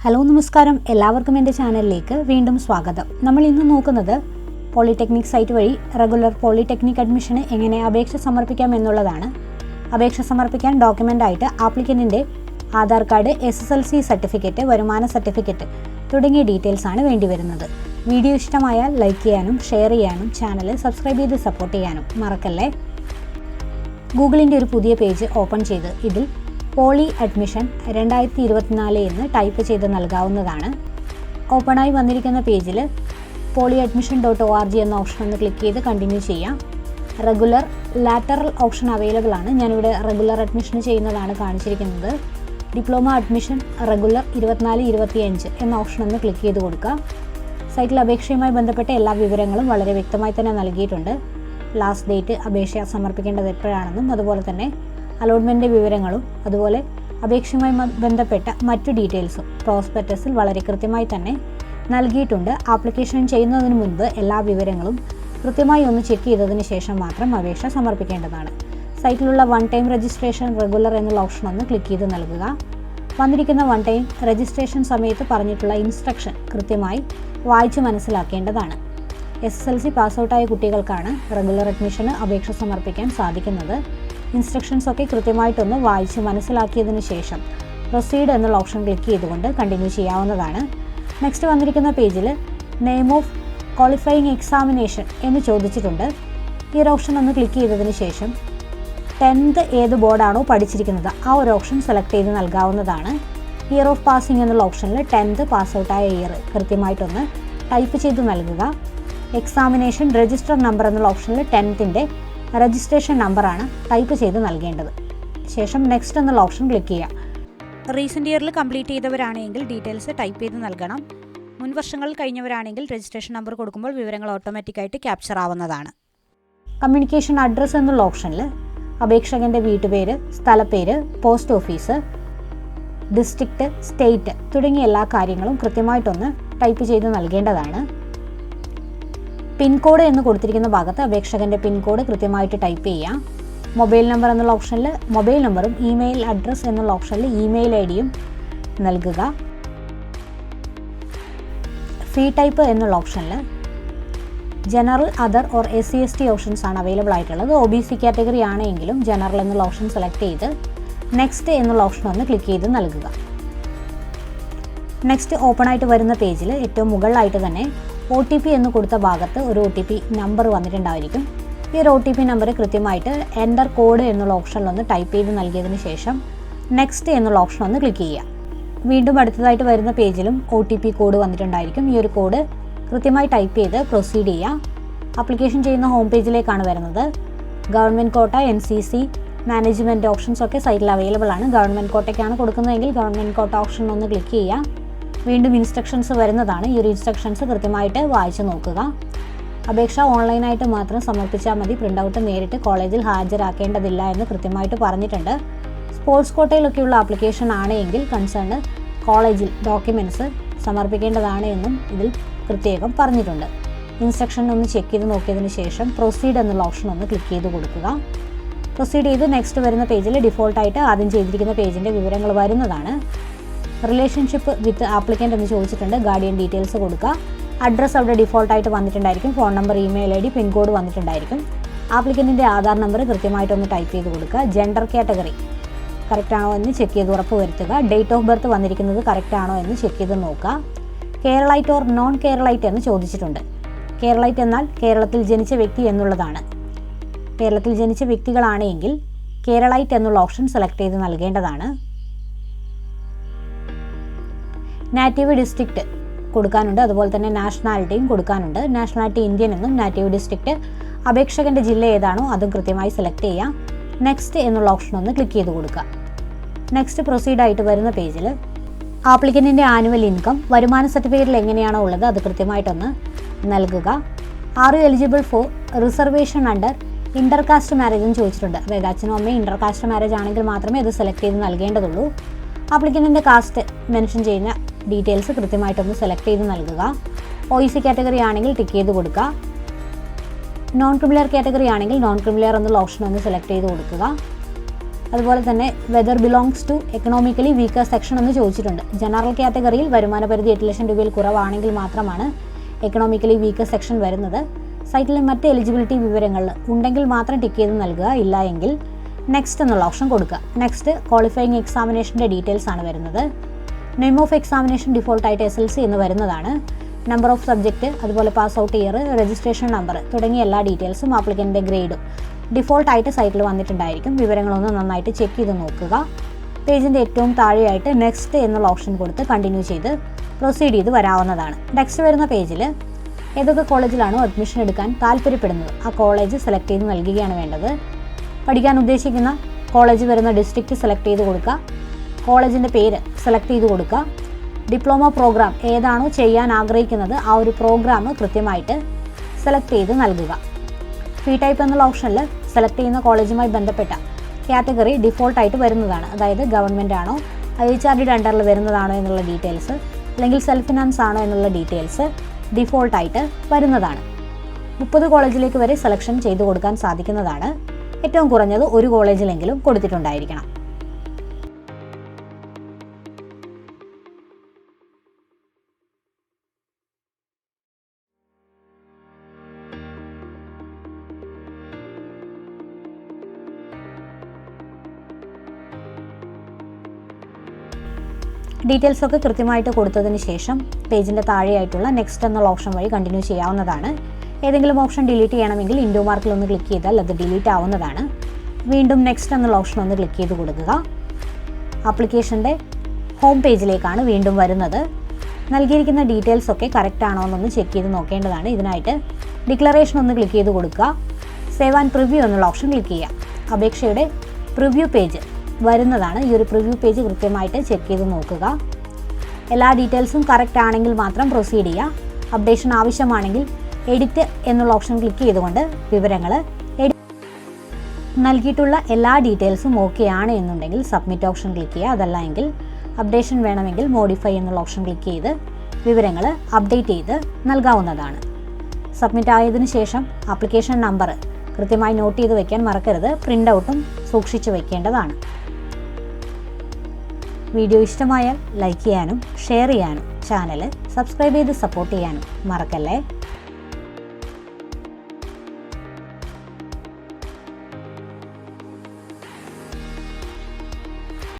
Hello നമസ്കാരം, എല്ലാവർക്കും എൻ്റെ ചാനലിലേക്ക് വീണ്ടും സ്വാഗതം. നമ്മൾ ഇന്ന് നോക്കുന്നത് പോളിടെക്നിക് സൈറ്റ് വഴി റെഗുലർ പോളിടെക്നിക് അഡ്മിഷന് എങ്ങനെ അപേക്ഷ സമർപ്പിക്കാം എന്നുള്ളതാണ്. അപേക്ഷ സമർപ്പിക്കാൻ ഡോക്യുമെൻ്റായിട്ട് ആപ്ലിക്കൻറ്റിൻ്റെ ആധാർ കാർഡ്, SSLC സർട്ടിഫിക്കറ്റ്, വരുമാന സർട്ടിഫിക്കറ്റ് തുടങ്ങിയ ഡീറ്റെയിൽസാണ് വേണ്ടി വരുന്നത്. വീഡിയോ ഇഷ്ടമായാൽ ലൈക്ക് ചെയ്യാനും ഷെയർ ചെയ്യാനും ചാനൽ സബ്സ്ക്രൈബ് ചെയ്ത് സപ്പോർട്ട് ചെയ്യാനും മറക്കല്ലേ. ഗൂഗിളിൻ്റെ ഒരു പുതിയ പേജ് ഓപ്പൺ ചെയ്ത് ഇതിൽ പോളി അഡ്മിഷൻ 2024 എന്ന് ടൈപ്പ് ചെയ്ത് നൽകാവുന്നതാണ്. ഓപ്പണായി വന്നിരിക്കുന്ന പേജിൽ polyadmission.org എന്ന ഓപ്ഷൻ ഒന്ന് ക്ലിക്ക് ചെയ്ത് കണ്ടിന്യൂ ചെയ്യാം. റെഗുലർ, ലാറ്ററൽ ഓപ്ഷൻ അവൈലബിൾ ആണ്. ഞാനിവിടെ റെഗുലർ അഡ്മിഷൻ ചെയ്യുന്നതാണ് കാണിച്ചിരിക്കുന്നത്. ഡിപ്ലോമ അഡ്മിഷൻ റെഗുലർ 24-25 എന്ന ഓപ്ഷൻ ഒന്ന് ക്ലിക്ക് ചെയ്ത് കൊടുക്കുക. സൈറ്റിൽ അപേക്ഷയുമായി ബന്ധപ്പെട്ട എല്ലാ വിവരങ്ങളും വളരെ വ്യക്തമായി തന്നെ നൽകിയിട്ടുണ്ട്. ലാസ്റ്റ് ഡേറ്റ്, അപേക്ഷ സമർപ്പിക്കേണ്ടത് എപ്പോഴാണെന്നും അതുപോലെ തന്നെ അലോട്ട്മെൻറ്റ് വിവരങ്ങളും അതുപോലെ അപേക്ഷയുമായി ബന്ധപ്പെട്ട മറ്റു ഡീറ്റെയിൽസും പ്രോസ്പെക്ടസിൽ വളരെ കൃത്യമായി തന്നെ നൽകിയിട്ടുണ്ട്. ആപ്ലിക്കേഷൻ ചെയ്യുന്നതിന് മുൻപ് എല്ലാ വിവരങ്ങളും കൃത്യമായി ഒന്ന് ചെക്ക് ചെയ്തതിന് ശേഷം മാത്രം അപേക്ഷ സമർപ്പിക്കേണ്ടതാണ്. സൈറ്റിലുള്ള വൺ ടൈം രജിസ്ട്രേഷൻ റെഗുലർ എന്നുള്ള ഓപ്ഷൻ ഒന്ന് ക്ലിക്ക് ചെയ്ത് നൽകുക. വന്നിരിക്കുന്ന വൺ ടൈം രജിസ്ട്രേഷൻ സമയത്ത് പറഞ്ഞിട്ടുള്ള ഇൻസ്ട്രക്ഷൻ കൃത്യമായി വായിച്ച് മനസ്സിലാക്കേണ്ടതാണ്. SSLC പാസ്ഔട്ടായ കുട്ടികൾക്കാണ് റെഗുലർ അഡ്മിഷന് അപേക്ഷ സമർപ്പിക്കാൻ സാധിക്കുന്നത്. ഇൻസ്ട്രക്ഷൻസ് ഒക്കെ കൃത്യമായിട്ടൊന്ന് വായിച്ച് മനസ്സിലാക്കിയതിന് ശേഷം പ്രൊസീഡ് എന്നുള്ള ഓപ്ഷൻ ക്ലിക്ക് ചെയ്തുകൊണ്ട് കണ്ടിന്യൂ ചെയ്യാവുന്നതാണ്. നെക്സ്റ്റ് വന്നിരിക്കുന്ന പേജിൽ നെയിം ഓഫ് ക്വാളിഫയിങ് എക്സാമിനേഷൻ എന്ന് ചോദിച്ചിട്ടുണ്ട്. ഈ ഒരു ഓപ്ഷൻ ഒന്ന് ക്ലിക്ക് ചെയ്തതിന് ശേഷം 10th ഏത് ബോർഡാണോ പഠിച്ചിരിക്കുന്നത് ആ ഒരു ഓപ്ഷൻ സെലക്ട് ചെയ്ത് നൽകാവുന്നതാണ്. ഇയർ ഓഫ് പാസിംഗ് എന്നുള്ള ഓപ്ഷനിൽ 10th പാസ്ഔട്ടായ ഇയർ കൃത്യമായിട്ടൊന്ന് ടൈപ്പ് ചെയ്ത് നൽകുക. എക്സാമിനേഷൻ രജിസ്റ്റർ നമ്പർ എന്നുള്ള ഓപ്ഷനിൽ 10th രജിസ്ട്രേഷൻ നമ്പറാണ് ടൈപ്പ് ചെയ്ത് നൽകേണ്ടത്. ശേഷം നെക്സ്റ്റ് എന്നുള്ള ഓപ്ഷൻ ക്ലിക്ക് ചെയ്യുക. റീസെൻ്റ് ഇയറിൽ കംപ്ലീറ്റ് ചെയ്തവരാണെങ്കിൽ ഡീറ്റെയിൽസ് ടൈപ്പ് ചെയ്ത് നൽകണം. മുൻ വർഷങ്ങളിൽ കഴിഞ്ഞവരാണെങ്കിൽ രജിസ്ട്രേഷൻ നമ്പർ കൊടുക്കുമ്പോൾ വിവരങ്ങൾ ഓട്ടോമാറ്റിക്കായിട്ട് ക്യാപ്ചർ ആവുന്നതാണ്. കമ്മ്യൂണിക്കേഷൻ അഡ്രസ്സ് എന്നുള്ള ഓപ്ഷനിൽ അപേക്ഷകൻ്റെ വീട്ടുപേര്, സ്ഥലപ്പേര്, പോസ്റ്റ് ഓഫീസ്, ഡിസ്ട്രിക്റ്റ്, സ്റ്റേറ്റ് തുടങ്ങിയ എല്ലാ കാര്യങ്ങളും കൃത്യമായിട്ടൊന്ന് ടൈപ്പ് ചെയ്ത് നൽകേണ്ടതാണ്. പിൻകോഡ് എന്ന് കൊടുത്തിരിക്കുന്ന ഭാഗത്ത് അപേക്ഷകൻ്റെ പിൻകോഡ് കൃത്യമായിട്ട് ടൈപ്പ് ചെയ്യാം. മൊബൈൽ നമ്പർ എന്നുള്ള ഓപ്ഷനിൽ മൊബൈൽ നമ്പറും ഇമെയിൽ അഡ്രസ്സ് എന്നുള്ള ഓപ്ഷനിൽ ഇമെയിൽ ഐഡിയും നൽകുക. ഫീ ടൈപ്പ് എന്നുള്ള ഓപ്ഷനിൽ general, other or SC/ST options ആണ് അവൈലബിൾ ആയിട്ടുള്ളത്. OBC കാറ്റഗറി ആണെങ്കിലും ജനറൽ എന്നുള്ള ഓപ്ഷൻ സെലക്ട് ചെയ്ത് നെക്സ്റ്റ് എന്നുള്ള ഓപ്ഷൻ ഒന്ന് ക്ലിക്ക് ചെയ്ത് നൽകുക. നെക്സ്റ്റ് ഓപ്പൺ ആയിട്ട് വരുന്ന പേജിൽ ഏറ്റവും മുകളിലായിട്ട് തന്നെ OTP എന്ന് കൊടുത്ത ഭാഗത്ത് ഒരു OTP നമ്പർ വന്നിട്ടുണ്ടായിരിക്കും. ഈ ഒരു OTP നമ്പർ കൃത്യമായിട്ട് എൻ്റർ കോഡ് എന്നുള്ള ഓപ്ഷനിലൊന്ന് ടൈപ്പ് ചെയ്ത് നൽകിയതിന് ശേഷം നെക്സ്റ്റ് എന്നുള്ള ഓപ്ഷൻ ഒന്ന് ക്ലിക്ക് ചെയ്യുക. വീണ്ടും അടുത്തതായിട്ട് വരുന്ന പേജിലും OTP കോഡ് വന്നിട്ടുണ്ടായിരിക്കും. ഈ ഒരു കോഡ് കൃത്യമായി ടൈപ്പ് ചെയ്ത് പ്രൊസീഡ് ചെയ്യുക. ആപ്ലിക്കേഷൻ ചെയ്യുന്ന ഹോം പേജിലേക്കാണ് വരുന്നത്. ഗവൺമെൻറ് കോട്ട, NCC, മാനേജ്മെൻറ്റ് ഓപ്ഷൻസ് ഒക്കെ സൈറ്റിൽ അവൈലബിൾ ആണ്. ഗവൺമെൻറ് കോട്ടയ്ക്കാണ് കൊടുക്കുന്നതെങ്കിൽ ഗവൺമെൻറ് കോട്ട ഓപ്ഷൻ ഒന്ന് ക്ലിക്ക് ചെയ്യുക. വീണ്ടും ഇൻസ്ട്രക്ഷൻസ് വരുന്നതാണ്. ഈ ഒരു ഇൻസ്ട്രക്ഷൻസ് കൃത്യമായിട്ട് വായിച്ച് നോക്കുക. അപേക്ഷ ഓൺലൈനായിട്ട് മാത്രം സമർപ്പിച്ചാൽ മതി. പ്രിൻ്റ് ഔട്ട് നേരിട്ട് കോളേജിൽ ഹാജരാക്കേണ്ടതില്ല എന്ന് കൃത്യമായിട്ട് പറഞ്ഞിട്ടുണ്ട്. സ്പോർട്സ് കോട്ടയിലൊക്കെയുള്ള ആപ്ലിക്കേഷൻ ആണെങ്കിൽ കൺസേൺഡ് കോളേജിൽ ഡോക്യുമെൻറ്റ്സ് സമർപ്പിക്കേണ്ടതാണ് എന്നും ഇതിൽ പ്രത്യേകം പറഞ്ഞിട്ടുണ്ട്. ഇൻസ്ട്രക്ഷൻ ഒന്ന് ചെക്ക് ചെയ്ത് നോക്കിയതിന് ശേഷം പ്രൊസീഡ് എന്നുള്ള ഓപ്ഷൻ ഒന്ന് ക്ലിക്ക് ചെയ്ത് കൊടുക്കുക. പ്രൊസീഡ് ചെയ്ത് നെക്സ്റ്റ് വരുന്ന പേജിൽ ഡിഫോൾട്ടായിട്ട് ആദ്യം ചെയ്തിരിക്കുന്ന പേജിൻ്റെ വിവരങ്ങൾ വരുന്നതാണ്. റിലേഷൻഷിപ്പ് വിത്ത് ആപ്ലിക്കൻ്റ് എന്ന് ചോദിച്ചിട്ടുണ്ട്. ഗാർഡിയൻ ഡീറ്റെയിൽസ് കൊടുക്കുക. അഡ്രസ്സ് അവിടെ ഡിഫോൾട്ടായിട്ട് വന്നിട്ടുണ്ടായിരിക്കും. Phone number, email ID, pincode വന്നിട്ടുണ്ടായിരിക്കും. ആപ്ലിക്കൻറ്റിൻ്റെ ആധാർ നമ്പർ കൃത്യമായിട്ടൊന്ന് ടൈപ്പ് ചെയ്ത് കൊടുക്കുക. ജെൻഡർ കാറ്റഗറി കറക്റ്റ് ആണോ എന്ന് ചെക്ക് ചെയ്ത് ഉറപ്പ് വരുത്തുക. ഡേറ്റ് ഓഫ് ബർത്ത് വന്നിരിക്കുന്നത് കറക്റ്റ് ആണോ എന്ന് ചെക്ക് ചെയ്ത് നോക്കുക. കേരളൈറ്റ് ഓർ നോൺ കേരളൈറ്റ് എന്ന് ചോദിച്ചിട്ടുണ്ട്. കേരളൈറ്റ് എന്നാൽ കേരളത്തിൽ ജനിച്ച വ്യക്തി എന്നുള്ളതാണ്. കേരളത്തിൽ ജനിച്ച വ്യക്തികളാണെങ്കിൽ കേരളൈറ്റ് എന്നുള്ള ഓപ്ഷൻ സെലക്ട് ചെയ്ത് നൽകേണ്ടതാണ്. നാറ്റീവ് ഡിസ്ട്രിക്റ്റ് കൊടുക്കാനുണ്ട്. അതുപോലെ തന്നെ നാഷണാലിറ്റിയും കൊടുക്കാനുണ്ട്. നാഷണാലിറ്റി ഇന്ത്യൻ എന്നും നാറ്റീവ് ഡിസ്ട്രിക്റ്റ് അപേക്ഷകൻ്റെ ജില്ല ഏതാണോ അതും കൃത്യമായി സെലക്ട് ചെയ്യാം. നെക്സ്റ്റ് എന്നുള്ള ഓപ്ഷൻ ഒന്ന് ക്ലിക്ക് ചെയ്ത് കൊടുക്കുക. നെക്സ്റ്റ് പ്രൊസീഡ് ആയിട്ട് വരുന്ന പേജിൽ ആപ്ലിക്കൻറ്റിൻ്റെ ആനുവൽ ഇൻകം, വരുമാന സർട്ടിഫിക്കറ്റിൽ എങ്ങനെയാണോ ഉള്ളത് അത് കൃത്യമായിട്ടൊന്ന് നൽകുക. Are you eligible for reservation under intercaste marriage എന്ന് ചോദിച്ചിട്ടുണ്ട്. അതായത് അച്ഛനും അമ്മയും ഇൻ്റർകാസ്റ്റ് മാരേജ് ആണെങ്കിൽ മാത്രമേ അത് സെലക്ട് ചെയ്ത് നൽകേണ്ടതുള്ളൂ. ആപ്ലിക്കൻറ്റിൻ്റെ കാസ്റ്റ് മെൻഷൻ ചെയ്യുന്ന ഡീറ്റെയിൽസ് കൃത്യമായിട്ടൊന്ന് സെലക്ട് ചെയ്ത് നൽകുക. OEC കാറ്റഗറി ആണെങ്കിൽ ടിക്ക് ചെയ്ത് കൊടുക്കുക. നോൺ ക്രിമിലിയർ കാറ്റഗറി ആണെങ്കിൽ നോൺ ക്രിമിലിയർ എന്നുള്ള ഓപ്ഷൻ ഒന്ന് സെലക്ട് ചെയ്ത് കൊടുക്കുക. അതുപോലെ തന്നെ whether belongs to economically weaker section എന്ന് ചോദിച്ചിട്ടുണ്ട്. ജനറൽ കാറ്റഗറിയിൽ വരുമാന പരിധി 8 ലക്ഷം രൂപയിൽ കുറവാണെങ്കിൽ മാത്രമാണ് എക്കണോമിക്കലി വീക്കർ സെക്ഷൻ വരുന്നത്. സൈറ്റിലെ മറ്റ് എലിജിബിലിറ്റി വിവരങ്ങൾ ഉണ്ടെങ്കിൽ മാത്രം ടിക്ക് ചെയ്ത് നൽകുക, ഇല്ല എങ്കിൽ നെക്സ്റ്റ് എന്നുള്ള ഓപ്ഷൻ കൊടുക്കുക. നെക്സ്റ്റ് ക്വാളിഫയിങ് എക്സാമിനേഷൻ്റെ ഡീറ്റെയിൽസ് ആണ് വരുന്നത്. നെയിം ഓഫ് എക്സാമിനേഷൻ ഡിഫോൾട്ടായിട്ട് SLC എന്ന് വരുന്നതാണ്. നമ്പർ ഓഫ് സബ്ജക്റ്റ്, അതുപോലെ pass out year, registration number തുടങ്ങിയ എല്ലാ ഡീറ്റെയിൽസും ആപ്ലിക്കൻ്റെ ഗ്രേഡും ഡിഫോൾട്ടായിട്ട് സൈറ്റിൽ വന്നിട്ടുണ്ടായിരിക്കും. വിവരങ്ങളൊന്ന് നന്നായിട്ട് ചെക്ക് ചെയ്ത് നോക്കുക. പേജിൻ്റെ ഏറ്റവും താഴെയായിട്ട് നെക്സ്റ്റ് എന്നുള്ള ഓപ്ഷൻ കൊടുത്ത് കണ്ടിന്യൂ ചെയ്ത് പ്രൊസീഡ് ചെയ്ത് വരാവുന്നതാണ്. നെക്സ്റ്റ് വരുന്ന പേജിൽ ഏതൊക്കെ കോളേജിലാണോ അഡ്മിഷൻ എടുക്കാൻ താല്പര്യപ്പെടുന്നത് ആ കോളേജ് സെലക്ട് ചെയ്ത് നൽകുകയാണ് വേണ്ടത്. പഠിക്കാൻ ഉദ്ദേശിക്കുന്ന കോളേജ് വരുന്ന ഡിസ്ട്രിക്റ്റ് സെലക്ട് ചെയ്ത് കൊടുക്കുക. കോളേജിൻ്റെ പേര് സെലക്ട് ചെയ്ത് കൊടുക്കുക. ഡിപ്ലോമ പ്രോഗ്രാം ഏതാണോ ചെയ്യാൻ ആഗ്രഹിക്കുന്നത് ആ ഒരു പ്രോഗ്രാം കൃത്യമായിട്ട് സെലക്ട് ചെയ്ത് നൽകുക. ഫീ ടൈപ്പ് എന്നുള്ള ഓപ്ഷനിൽ സെലക്ട് ചെയ്യുന്ന കോളേജുമായി ബന്ധപ്പെട്ട കാറ്റഗറി ഡിഫോൾട്ടായിട്ട് വരുന്നതാണ്. അതായത് ഗവൺമെൻറ് ആണോ, IHRDയുടെ അണ്ടറിൽ വരുന്നതാണോ എന്നുള്ള ഡീറ്റെയിൽസ്, അല്ലെങ്കിൽ സെൽഫ് ഫിനാൻസ് ആണോ എന്നുള്ള ഡീറ്റെയിൽസ് ഡിഫോൾട്ടായിട്ട് വരുന്നതാണ്. 30 കോളേജിലേക്ക് വരെ സെലക്ഷൻ ചെയ്തു കൊടുക്കാൻ സാധിക്കുന്നതാണ്. ഏറ്റവും കുറഞ്ഞത് ഒരു കോളേജിലെങ്കിലും കൊടുത്തിട്ടുണ്ടായിരിക്കണം. ഡീറ്റെയിൽസ് ഒക്കെ കൃത്യമായിട്ട് കൊടുത്തതിന് ശേഷം പേജിൻ്റെ താഴെയായിട്ടുള്ള നെക്സ്റ്റ് എന്നുള്ള ഓപ്ഷൻ വഴി കണ്ടിന്യൂ ചെയ്യാവുന്നതാണ്. ഏതെങ്കിലും ഓപ്ഷൻ ഡിലീറ്റ് ചെയ്യണമെങ്കിൽ ഇൻഡോ മാർക്കിൽ ഒന്ന് ക്ലിക്ക് ചെയ്താൽ അത് ഡിലീറ്റ് ആവുന്നതാണ്. വീണ്ടും നെക്സ്റ്റ് എന്നുള്ള ഓപ്ഷൻ ഒന്ന് ക്ലിക്ക് ചെയ്ത് കൊടുക്കുക. ആപ്ലിക്കേഷൻ്റെ ഹോം പേജിലേക്കാണ് വീണ്ടും വരുന്നത്. നൽകിയിരിക്കുന്ന ഡീറ്റെയിൽസ് ഒക്കെ കറക്റ്റ് ആണോ എന്നൊന്ന് ചെക്ക് ചെയ്ത് നോക്കേണ്ടതാണ്. ഇതിനായിട്ട് ഡിക്ലറേഷൻ ഒന്ന് ക്ലിക്ക് ചെയ്ത് കൊടുക്കുക. സേവ് ആൻഡ് പ്രിവ്യൂ എന്നുള്ള ഓപ്ഷൻ ക്ലിക്ക് ചെയ്യുക. അപേക്ഷയുടെ പ്രിവ്യൂ പേജ് വരുന്നതാണ്. ഈ ഒരു പ്രിവ്യൂ പേജ് കൃത്യമായിട്ട് ചെക്ക് ചെയ്ത് നോക്കുക. എല്ലാ ഡീറ്റെയിൽസും കറക്റ്റ് ആണെങ്കിൽ മാത്രം പ്രൊസീഡ് ചെയ്യുക. അപ്ഡേഷൻ ആവശ്യമാണെങ്കിൽ എഡിറ്റ് എന്നുള്ള ഓപ്ഷൻ ക്ലിക്ക് ചെയ്തുകൊണ്ട് വിവരങ്ങൾ നൽകിയിട്ടുള്ള എല്ലാ ഡീറ്റെയിൽസും ഓക്കെ ആണ് എന്നുണ്ടെങ്കിൽ സബ്മിറ്റ് ഓപ്ഷൻ ക്ലിക്ക് ചെയ്യുക. അതല്ല എങ്കിൽ അപ്ഡേഷൻ വേണമെങ്കിൽ മോഡിഫൈ എന്നുള്ള ഓപ്ഷൻ ക്ലിക്ക് ചെയ്ത് വിവരങ്ങൾ അപ്ഡേറ്റ് ചെയ്ത് നൽകാവുന്നതാണ്. സബ്മിറ്റ് ആയതിനു ശേഷം ആപ്ലിക്കേഷൻ നമ്പർ കൃത്യമായി നോട്ട് ചെയ്ത് വയ്ക്കാൻ മറക്കരുത്. പ്രിൻ്റ് ഔട്ടും സൂക്ഷിച്ച് വയ്ക്കേണ്ടതാണ്. വീഡിയോ ഇഷ്ടമായാൽ ലൈക്ക് ചെയ്യാനും ഷെയർ ചെയ്യാനും ചാനൽ സബ്സ്ക്രൈബ് ചെയ്ത് സപ്പോർട്ട് ചെയ്യാനും മറക്കല്ലേ.